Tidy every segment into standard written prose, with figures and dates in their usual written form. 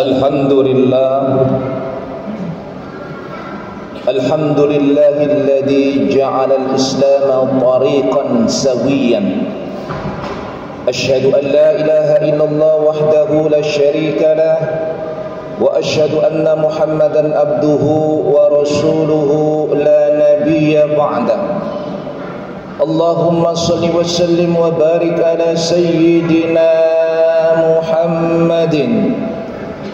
الحمد لله الذي جعل الإسلام طريقا سويا. أشهد أن لا إله إلا الله وحده لا شريك له، وأشهد أن محمدا عبده ورسوله لا نبي بعده. اللهم صل وسلم وبارك على سيدنا محمد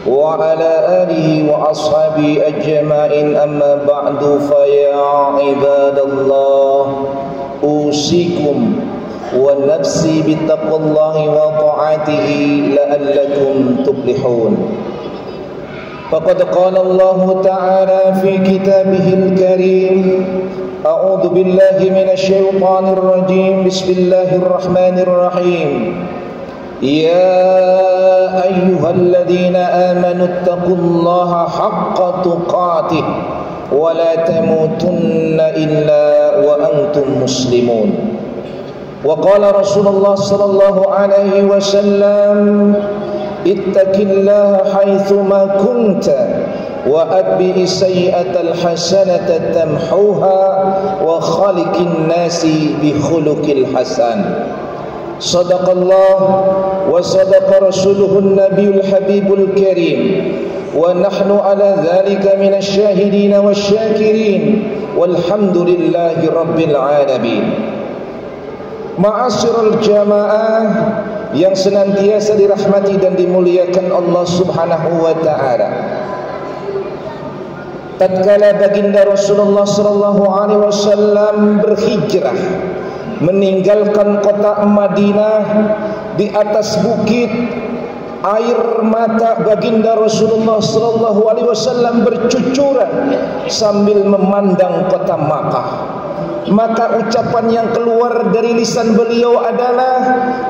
وعلى آله وأصحابه أجمعين. أما بعد، فيا عباد الله، أوصيكم ونفسي بتقوى الله وطاعته لعلكم تفلحون. فقد قال الله تعالى في كتابه الكريم: أعوذ بالله من الشيطان الرجيم، بسم الله الرحمن الرحيم. يا أيها الذين آمنوا اتقوا الله حق تقاته ولا تموتن إلا وأنتم مسلمون. وقال رسول الله صلى الله عليه وسلم: اتق الله حيثما كنت وأتبع السيئة الحسنة تمحوها وخالق الناس بخلق الحسن. صدق الله وصدق رسوله النبي الحبيب الكريم، ونحن على ذلك من الشاهدين والشاكرين، والحمد لله رب العالمين. Ma'asyiral jamaah yang senantiasa dirahmati dan dimuliakan Allah Subhanahu wa taala. Tatkala baginda Rasulullah sallallahu alaihi wasallam berhijrah meninggalkan kota Madinah, di atas bukit air mata baginda Rasulullah sallallahu alaihi wasallam bercucuran sambil memandang kota Makkah. Maka ucapan yang keluar dari lisan beliau adalah: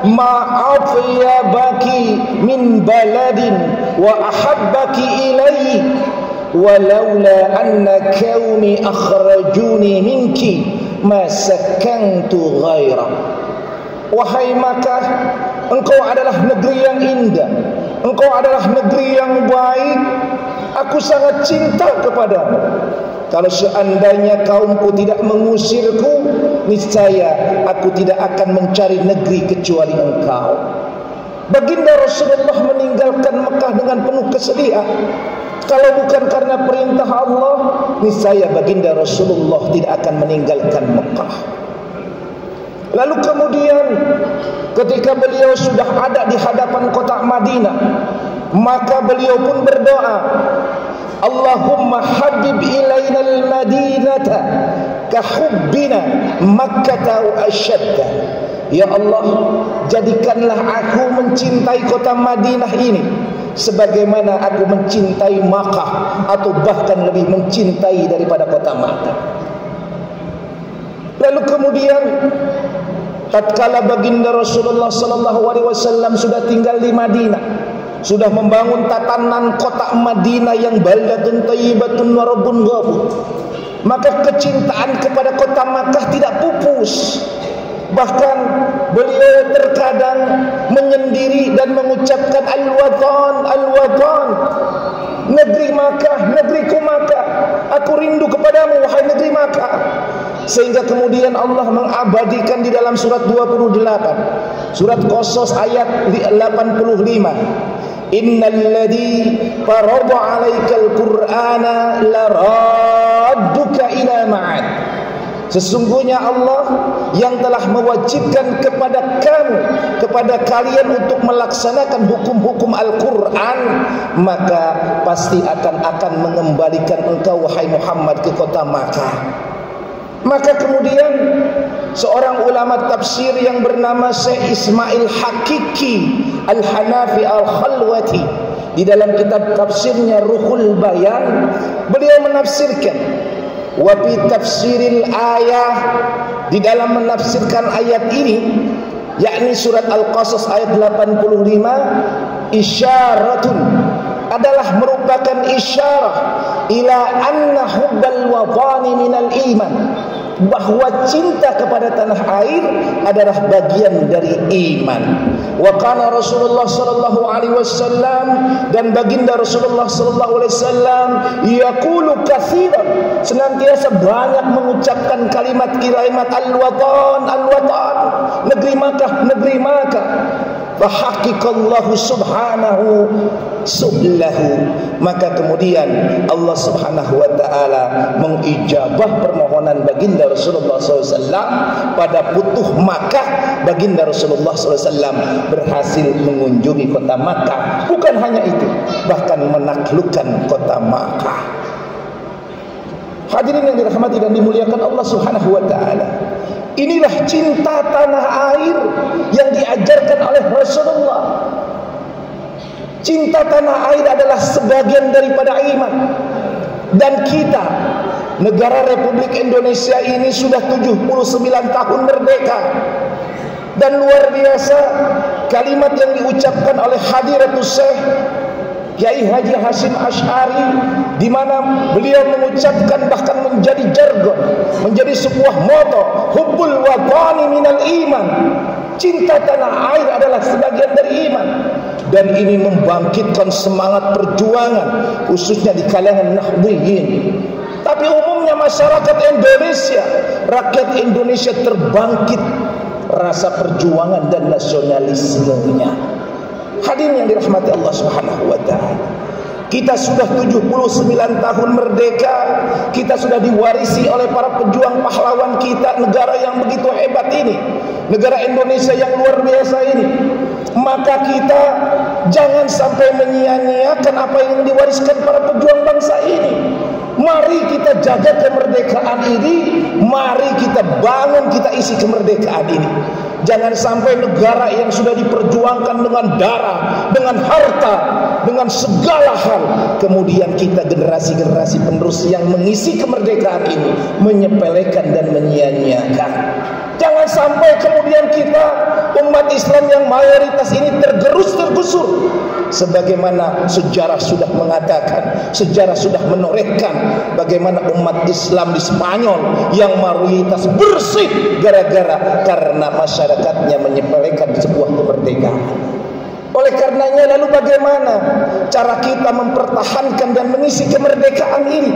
maaf ya baki min baladin wa ahabbaki ilai walaula anna qaumi akhrajuni minki ma sakantu ghaira. Wahai Makkah, engkau adalah negeri yang indah, engkau adalah negeri yang baik, aku sangat cinta kepadamu. Kalau seandainya kaumku tidak mengusirku, niscaya aku tidak akan mencari negeri kecuali engkau. Baginda Rasulullah meninggalkan Mekah dengan penuh kesedihan. Kalau bukan karena perintah Allah, niscaya baginda Rasulullah tidak akan meninggalkan Mekah. Lalu kemudian ketika beliau sudah ada di hadapan kota Madinah, maka beliau pun berdoa: Allahumma habib ilaina al-madinata kahubbina Makkah wa asyadda. Ya Allah, jadikanlah aku mencintai kota Madinah ini sebagaimana aku mencintai Makkah, atau bahkan lebih mencintai daripada kota Makkah. Lalu kemudian tatkala baginda Rasulullah sallallahu alaihi wasallam sudah tinggal di Madinah, sudah membangun tatanan kota Madinah yang baldatun thayyibatun wa rabbun ghafur, maka kecintaan kepada kota Makkah tidak pupus. Bahkan beliau terkadang menyendiri dan mengucapkan al-watan, al-watan, negeri Makkah, negeriku Makkah, aku rindu kepadamu wahai negeri Makkah. Sehingga kemudian Allah mengabadikan di dalam surat 28, surat Qasas ayat 85, innal ladzi farada 'alaikal qur'ana laradduka ila ma'ad. Sesungguhnya Allah yang telah mewajibkan kepada kamu, kepada kalian untuk melaksanakan hukum-hukum Al-Quran, maka pasti akan mengembalikan engkau wahai Muhammad ke kota Makkah. Maka kemudian seorang ulama tafsir yang bernama Syekh Ismail Hakiki Al-Hanafi Al-Khalwati, di dalam kitab tafsirnya Ruhul Bayan, beliau menafsirkan wa fi tafsiril ayah, di dalam menafsirkan ayat ini, yakni surat Al-Qasas ayat 85, isyaratun, adalah merupakan isyarah ila anna hubbal watani minal iman, bahwa cinta kepada tanah air adalah bagian dari iman. Wa kana Rasulullah sallallahu alaihi wasallam, dan baginda Rasulullah sallallahu alaihi wasallam yaqulu katsiran, senantiasa banyak mengucapkan kalimat-kalimat al-watan, al-watan, negeri Makkah, negeri Makkah. Fahaqiqallahu subhanahu sublahu, maka kemudian Allah subhanahu wa ta'ala mengijabah permohonan baginda Rasulullah SAW pada Futuh Makkah. Baginda Rasulullah SAW berhasil mengunjungi kota Makkah. Bukan hanya itu, bahkan menaklukkan kota Makkah. Hadirin yang dirahmati dan dimuliakan Allah subhanahu wa ta'ala, inilah cinta tanah air yang diajarkan oleh Rasulullah. Cinta tanah air adalah sebagian daripada iman. Dan kita, negara Republik Indonesia ini sudah 79 tahun merdeka. Dan luar biasa kalimat yang diucapkan oleh Hadiratus Syekh Kiai Haji Hasyim Asy'ari, di mana beliau mengucapkan bahkan menjadi jargon, menjadi sebuah moto, hubbul watani minal iman. Cinta tanah air adalah sebagian dari iman. Dan ini membangkitkan semangat perjuangan, khususnya di kalangan Nahdliyin. Tapi umumnya masyarakat Indonesia, rakyat Indonesia terbangkit rasa perjuangan dan nasionalismenya. Hadirin yang dirahmati Allah Subhanahu wa taala, kita sudah 79 tahun merdeka. Kita sudah diwarisi oleh para pejuang pahlawan kita, negara yang begitu hebat ini, negara Indonesia yang luar biasa ini. Maka kita jangan sampai menyia-nyiakan apa yang diwariskan para pejuang bangsa ini. Mari kita jaga kemerdekaan ini, mari kita bangun, kita isi kemerdekaan ini. Jangan sampai negara yang sudah diperjuangkan dengan darah, dengan harta, dengan segala hal, kemudian kita generasi-generasi penerus yang mengisi kemerdekaan ini menyepelekan dan menyia-nyiakan. Jangan sampai kemudian kita, umat Islam yang mayoritas ini tergerus-tergusur. Sebagaimana sejarah sudah mengatakan, sejarah sudah menorehkan bagaimana umat Islam di Spanyol yang mayoritas bersih gara-gara karena masyarakatnya menyepelekan sebuah kemerdekaan. Oleh karenanya, lalu bagaimana cara kita mempertahankan dan mengisi kemerdekaan ini?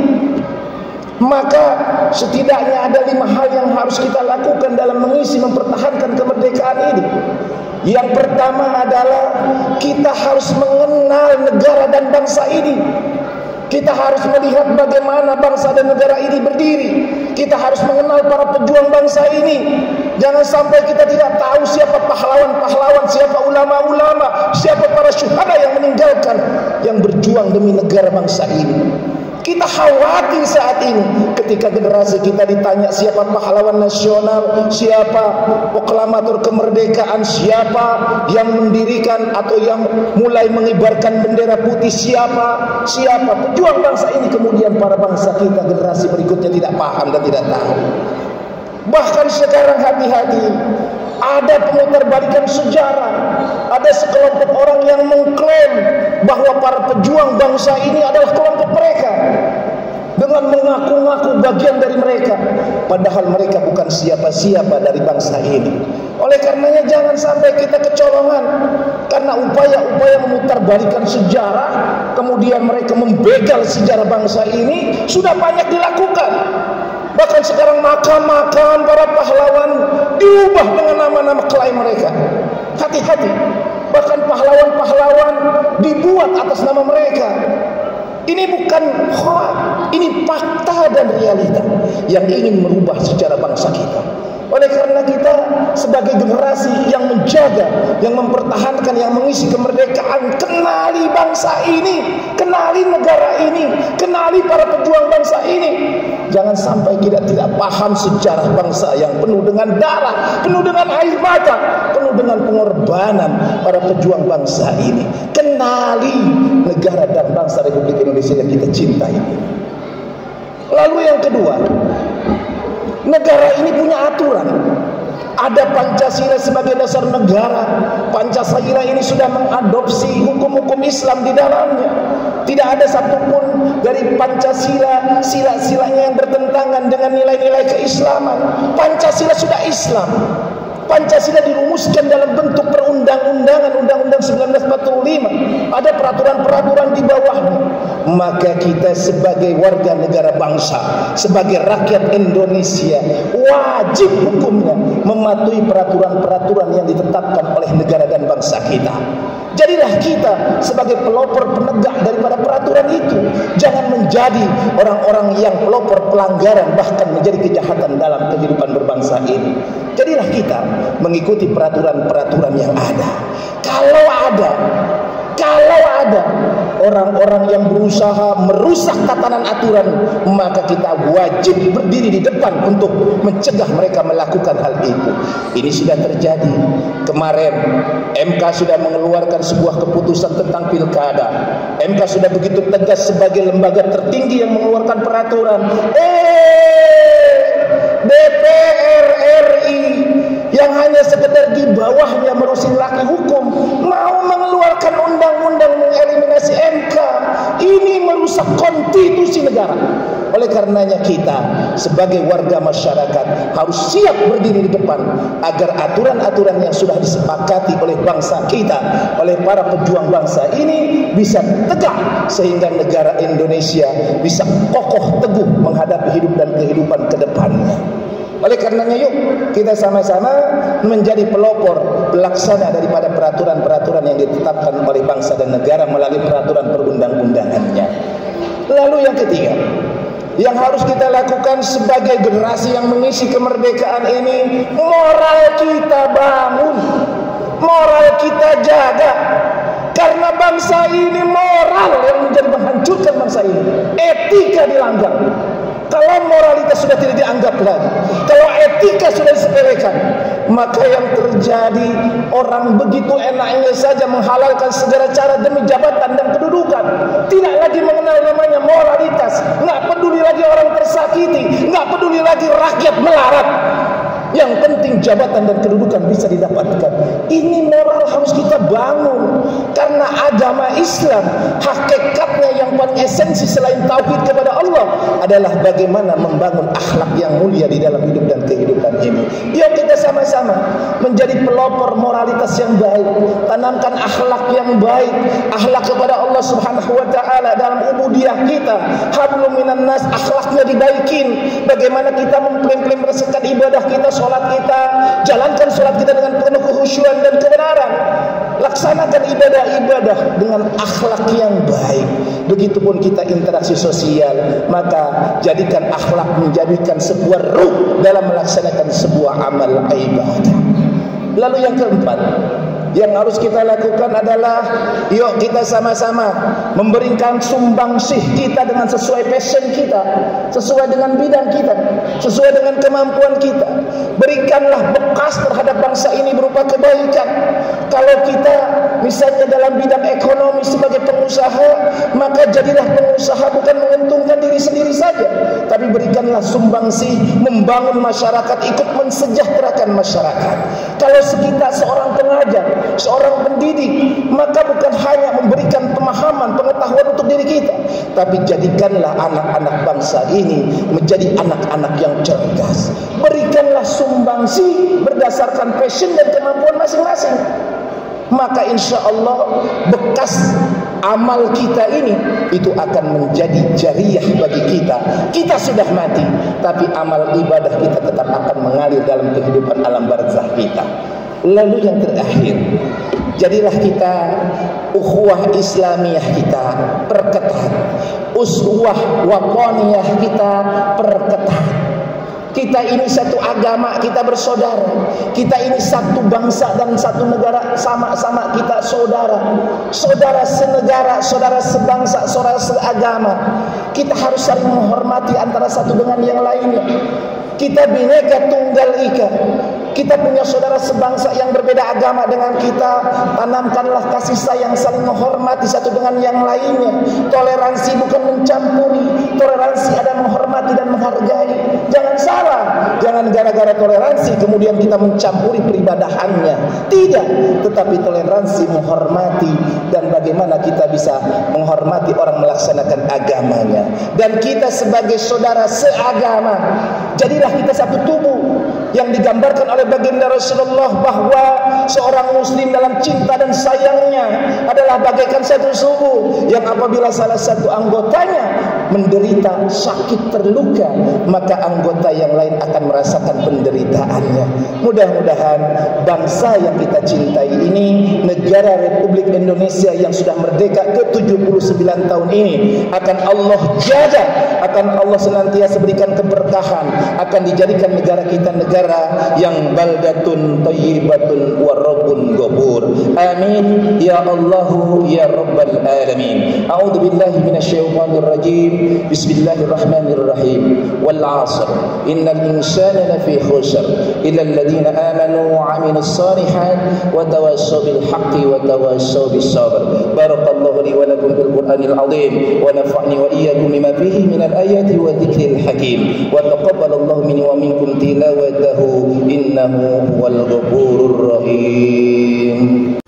Maka setidaknya ada 5 hal yang harus kita lakukan dalam mengisi mempertahankan kemerdekaan ini. Yang pertama adalah kita harus mengenal negara dan bangsa ini. Kita harus melihat bagaimana bangsa dan negara ini berdiri. Kita harus mengenal para pejuang bangsa ini. Jangan sampai kita tidak tahu siapa pahlawan-pahlawan, siapa ulama-ulama, siapa para syuhada yang meninggalkan, yang berjuang demi negara bangsa ini. Kita khawatir saat ini ketika generasi kita ditanya siapa pahlawan nasional, siapa proklamator kemerdekaan, siapa yang mendirikan atau yang mulai mengibarkan bendera putih, siapa pejuang bangsa ini, kemudian para bangsa kita generasi berikutnya tidak paham dan tidak tahu. Bahkan sekarang hati-hati, ada pemutarbalikan sejarah. Ada sekelompok orang yang mengklaim bahwa para pejuang bangsa ini adalah kelompok mereka, dengan mengaku-ngaku bagian dari mereka, padahal mereka bukan siapa-siapa dari bangsa ini. Oleh karenanya jangan sampai kita kecolongan karena upaya-upaya memutarbalikan sejarah, kemudian mereka membegal sejarah bangsa ini sudah banyak dilakukan. Bahkan sekarang makam-makam para pahlawan diubah dengan nama-nama klaim mereka. Hati-hati, bahkan pahlawan-pahlawan dibuat atas nama mereka. Ini bukan hoax, ini fakta dan realita yang ingin merubah sejarah bangsa kita. Oleh karena kita sebagai generasi yang menjaga, yang mempertahankan, yang mengisi kemerdekaan, kenali bangsa ini, kenali negara ini, kenali para pejuang bangsa ini. Jangan sampai kita tidak paham sejarah bangsa yang penuh dengan darah, penuh dengan air mata, penuh dengan pengorbanan para pejuang bangsa ini. Kenali negara dan bangsa Republik Indonesia yang kita cintai. Lalu yang kedua, negara ini punya aturan. Ada Pancasila sebagai dasar negara. Pancasila ini sudah mengadopsi hukum-hukum Islam di dalamnya. Tidak ada satupun dari Pancasila sila-silanya yang bertentangan dengan nilai-nilai keislaman. Pancasila sudah Islam. Pancasila dirumuskan dalam bentuk perundang-undangan, Undang-Undang 1945. Ada peraturan-peraturan di bawahnya. Maka kita sebagai warga negara bangsa, sebagai rakyat Indonesia, wajib hukumnya mematuhi peraturan-peraturan yang ditetapkan oleh negara dan bangsa kita. Jadilah kita sebagai pelopor penegak daripada peraturan itu. Jangan menjadi orang-orang yang pelopor pelanggaran, bahkan menjadi kejahatan dalam kehidupan berbangsa ini. Jadilah kita mengikuti peraturan-peraturan yang ada. Kalau ada orang-orang yang berusaha merusak tatanan aturan, maka kita wajib berdiri di depan untuk mencegah mereka melakukan hal itu. Ini sudah terjadi. Kemarin MK sudah mengeluarkan sebuah keputusan tentang pilkada. MK sudah begitu tegas sebagai lembaga tertinggi yang mengeluarkan peraturan. DPR RI yang hanya sekedar di bawahnya merusin laki hukum mau mengeluarkan undang-undang mengeliminasi MK. Ini merusak konstitusi negara. Oleh karenanya kita sebagai warga masyarakat harus siap berdiri di depan agar aturan-aturan yang sudah disepakati oleh bangsa kita, oleh para pejuang bangsa ini bisa tegak, sehingga negara Indonesia bisa kokoh teguh menghadapi hidup dan kehidupan ke depannya. Oleh karenanya yuk kita sama-sama menjadi pelopor pelaksana daripada peraturan-peraturan yang ditetapkan oleh bangsa dan negara melalui peraturan perundang-undangannya. Lalu yang ketiga, yang harus kita lakukan sebagai generasi yang mengisi kemerdekaan ini, moral kita bangun, moral kita jaga. Karena bangsa ini moral yang menjadi menghancurkan bangsa ini. Etika dilanggar. Kalau moralitas sudah tidak dianggap lagi, kalau etika sudah disepelekan, maka yang terjadi orang begitu enaknya saja menghalalkan segala cara demi jabatan dan kedudukan. Tidak lagi mengenal namanya moralitas. Nggak peduli lagi orang tersakiti, nggak peduli lagi rakyat melarat. Yang penting jabatan dan kedudukan bisa didapatkan. Ini moral harus kita bangun. Karena agama Islam, hakikatnya yang paling esensi selain tauhid kepada Allah adalah bagaimana membangun akhlak yang mulia di dalam hidup dan kehidupan ini. Yuk kita sama-sama menjadi pelopor moralitas yang baik. Tanamkan akhlak yang baik, akhlak kepada Allah Subhanahu wa taala dalam ubudiyah kita. Hablum minan nas, akhlaknya dibaikin. Bagaimana kita mengimplementasikan ibadah kita, sholat kita, jalankan sholat kita dengan penuh kekhusyuan dan kebenaran. Laksanakan ibadah-ibadah dengan akhlak yang baik. Begitupun kita interaksi sosial, maka jadikan akhlak menjadikan sebuah ruh dalam melaksanakan sebuah amal ibadah. Lalu yang keempat, yang harus kita lakukan adalah yuk kita sama-sama memberikan sumbangsih kita dengan sesuai passion kita, sesuai dengan bidang kita, sesuai dengan kemampuan kita. Berikanlah bekas terhadap bangsa ini berupa kebaikan. Kalau kita misalnya dalam bidang ekonomi sebagai pengusaha, maka jadilah pengusaha bukan menguntungkan diri sendiri saja, tapi berikanlah sumbangsih membangun masyarakat, ikut mensejahterakan masyarakat. Kalau kita seorang pengajar, seorang pendidik, maka bukan hanya memberikan pemahaman, pengetahuan untuk diri kita, tapi jadikanlah anak-anak bangsa ini menjadi anak-anak yang cerdas. Berikanlah sumbangsi berdasarkan passion dan kemampuan masing-masing. Maka insya Allah bekas amal kita ini itu akan menjadi jariah bagi kita. Kita sudah mati, tapi amal ibadah kita tetap akan mengalir dalam kehidupan alam barzakh kita. Lalu yang terakhir, jadilah kita ukhuwah Islamiyah kita perketat, uswah wataniyah kita perketat. Kita ini satu agama, kita bersaudara. Kita ini satu bangsa dan satu negara, sama-sama kita saudara. Saudara senegara, saudara sebangsa, saudara seagama. Kita harus saling menghormati antara satu dengan yang lainnya. Kita Bhinneka Tunggal Ika. Kita punya saudara sebangsa yang berbeda agama dengan kita, tanamkanlah kasih sayang, saling menghormati satu dengan yang lainnya. Toleransi bukan mencampuri, toleransi ada menghormati dan menghargai. Jangan salah, jangan gara-gara toleransi kemudian kita mencampuri peribadahannya. Tidak, tetapi toleransi menghormati dan bagaimana kita bisa menghormati orang melaksanakan agamanya. Dan kita sebagai saudara seagama, jadilah kita satu tubuh. Yang digambarkan oleh baginda Rasulullah bahwa seorang muslim dalam cinta dan sayangnya adalah bagaikan satu tubuh yang apabila salah satu anggotanya menderita, sakit, terluka, maka anggota yang lain akan merasakan penderitaannya. Mudah-mudahan bangsa yang kita cintai ini, negara Republik Indonesia yang sudah merdeka ke-79 tahun ini, akan Allah jaga, akan Allah senantiasa berikan keberkahan, akan dijadikan negara kita negara yang baldatun thayyibatun wa rabbun ghafur. Amin ya Allah ya rabbal alamin. A'udzu billahi minasyaitonir rajim. Bismillahirrahmanirrahim. Wal 'ashr innal insana lafi khusr illa alladhina amanu wa 'amilus shalihat wa tawassaw bil haqqi wa tawassaw bis sabr. Barakallahu li wa lakum bil Qur'anil 'azim wa nafa'ni wa iyyakum bima fihi minal ayati wa dzikril hakim. Wa taqabbalallahu minni wa minkum tilawatahu innahu huwal ghafurur rahim.